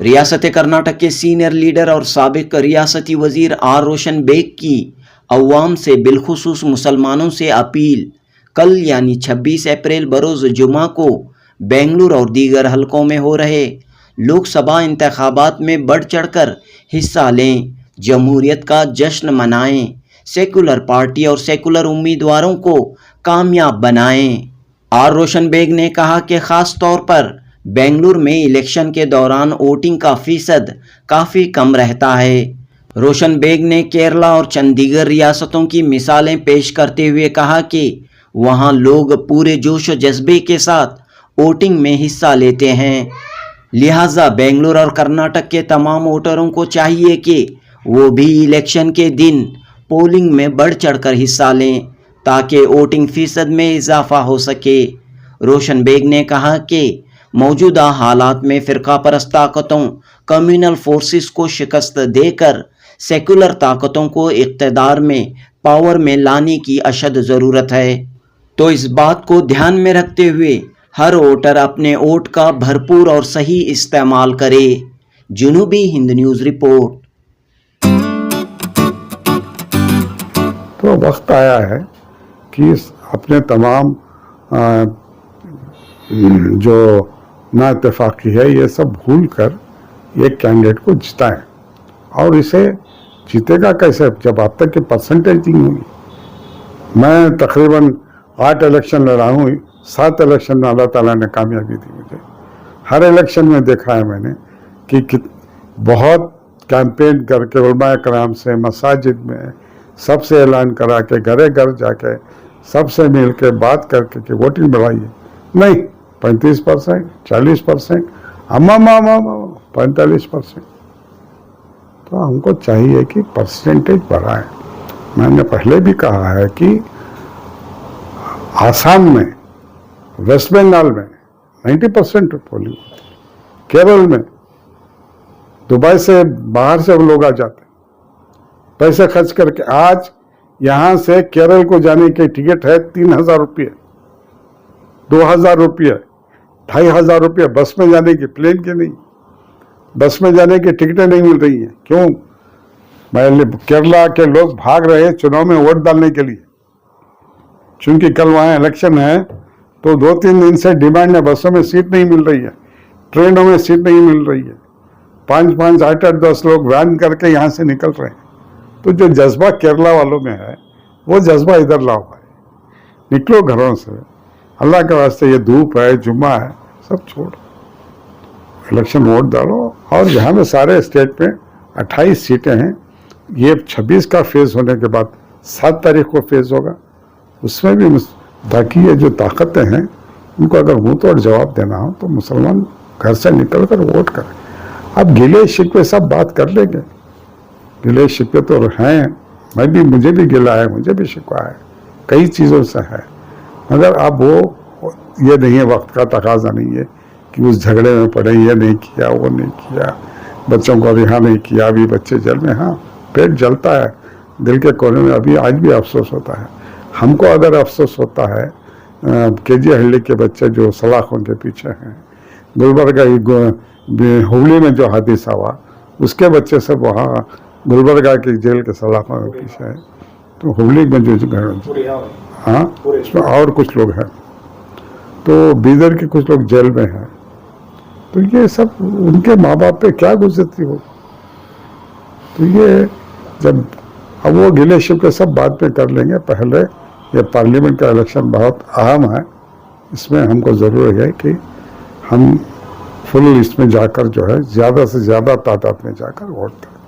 रियासत कर्नाटक के senior leader और साबिक रियासती वजीर आर रोशन बेग की अवाम से बिलखुसूस मुसलमानों से अपील। कल यानी 26 अप्रैल बरोज़ जुमा को बेंगलुरु और दीगर हलकों में हो रहे लोकसभा इंतखाबात में बढ़ चढ़कर हिस्सा लें, जमहूरियत का जश्न मनाएं, सेकुलर पार्टी और सेकुलर उम्मीदवारों को कामयाब बनाएं। आर रोशन बेग ने कहा कि ख़ास तौर पर बेंगलुरु में इलेक्शन के दौरान वोटिंग का फीसद काफ़ी कम रहता है। रोशन बेग ने केरला और चंडीगढ़ रियासतों की मिसालें पेश करते हुए कहा कि वहां लोग पूरे जोश व जज्बे के साथ वोटिंग में हिस्सा लेते हैं, लिहाजा बेंगलुरु और कर्नाटक के तमाम वोटरों को चाहिए कि वो भी इलेक्शन के दिन पोलिंग में बढ़ चढ़कर हिस्सा लें ताकि वोटिंग फीसद में इजाफा हो सके। रोशन बेग ने कहा कि मौजूदा हालात में फ़िरका परस्त ताकतों कम्युनल फोर्सेस को शिकस्त देकर सेकुलर ताकतों को इक़्तिदार में पावर में लाने की अशद ज़रूरत है, तो इस बात को ध्यान में रखते हुए हर वोटर अपने वोट का भरपूर और सही इस्तेमाल करे। जुनूबी हिंद न्यूज़ रिपोर्ट। तो वक्त आया है कि अपने तमाम जो नाइत्तेफाकी है ये सब भूल कर एक कैंडिडेट को जिताएं। और इसे जीतेगा कैसे जब अब तक की परसेंटेज नहीं हुई। मैं तकरीबन 8 इलेक्शन लड़ा हूँ, 7 इलेक्शन में अल्लाह ताला ने कामयाबी दी मुझे। हर इलेक्शन में देखा है मैंने कि बहुत कैंपेन करके उलमाए कराम से मसाजिद में सबसे ऐलान करा के घरे घर जाके सबसे मिल के बात करके कि वोटिंग बढ़ाइए, नहीं 35%, 40%, 45%। तो हमको चाहिए कि परसेंटेज बढ़ाएं। मैंने पहले भी कहा है कि आसाम में, वेस्ट बंगाल में 90% पोलिंग होती है, केरल में दुबई से बाहर से लोग आ जाते हैं पैसे खर्च करके। आज यहाँ से केरल को जाने की टिकट है 3000 रुपये, 2000 रुपये, 2500 रुपये बस में जाने की, प्लेन की नहीं। बस में जाने की टिकटें नहीं मिल रही हैं। क्यों? केरला के लोग भाग रहे हैं चुनाव में वोट डालने के लिए, क्योंकि कल वहाँ इलेक्शन है। तो 2-3 दिन से डिमांड है, बसों में सीट नहीं मिल रही है, ट्रेनों में सीट नहीं मिल रही है। 5-5, 8-8, 10 लोग वैन करके यहाँ से निकल रहे हैं। तो जो जज्बा केरला वालों में है वो जज्बा इधर लाओ भाई, निकलो घरों से। अल्लाह के वास्ते ये धूप है, जुम्मा है, सब छोड़ो, इलेक्शन वोट डालो। और यहाँ में सारे स्टेट में 28 सीटें हैं। ये 26 का फेज होने के बाद 7 तारीख को फेज होगा, उसमें भी ताकि ये जो ताकतें हैं उनको अगर मुँह तोड़ जवाब देना हो तो मुसलमान घर से निकल कर वोट करें। अब गिले शिकवे सब बात कर लेंगे, गिले शिकवे तो हैं, मुझे भी गिला है, मुझे भी शिकवा है, कई चीज़ों से है। मगर अब वो ये नहीं है, वक्त का तकाजा नहीं है कि उस झगड़े में पड़े, ये नहीं किया, वो नहीं किया, बच्चों को रिहा नहीं किया, अभी बच्चे जेल में। हाँ, पेट जलता है दिल के कोने में, अभी आज भी अफसोस होता है हमको। अगर अफसोस होता है केजी हल्ली के बच्चे जो सलाखों के पीछे हैं, गुलबर्गा हुगली में जो हादसा हुआ उसके बच्चे सब वहाँ गुलबर्गा की जेल के सलाखों के पीछे है। तो हुगली में जो हाँ, उसमें और कुछ लोग हैं, तो बीदर के कुछ लोग जेल में हैं। तो ये सब उनके माँ बाप पे क्या गुजरती हो। तो ये जब अब वो गिले शिकवे सब बाद में कर लेंगे, पहले ये पार्लियामेंट का इलेक्शन बहुत अहम है। इसमें हमको ज़रूर है कि हम फुल इसमें जाकर जो है ज़्यादा से ज़्यादा तादाद में जाकर वोट करें।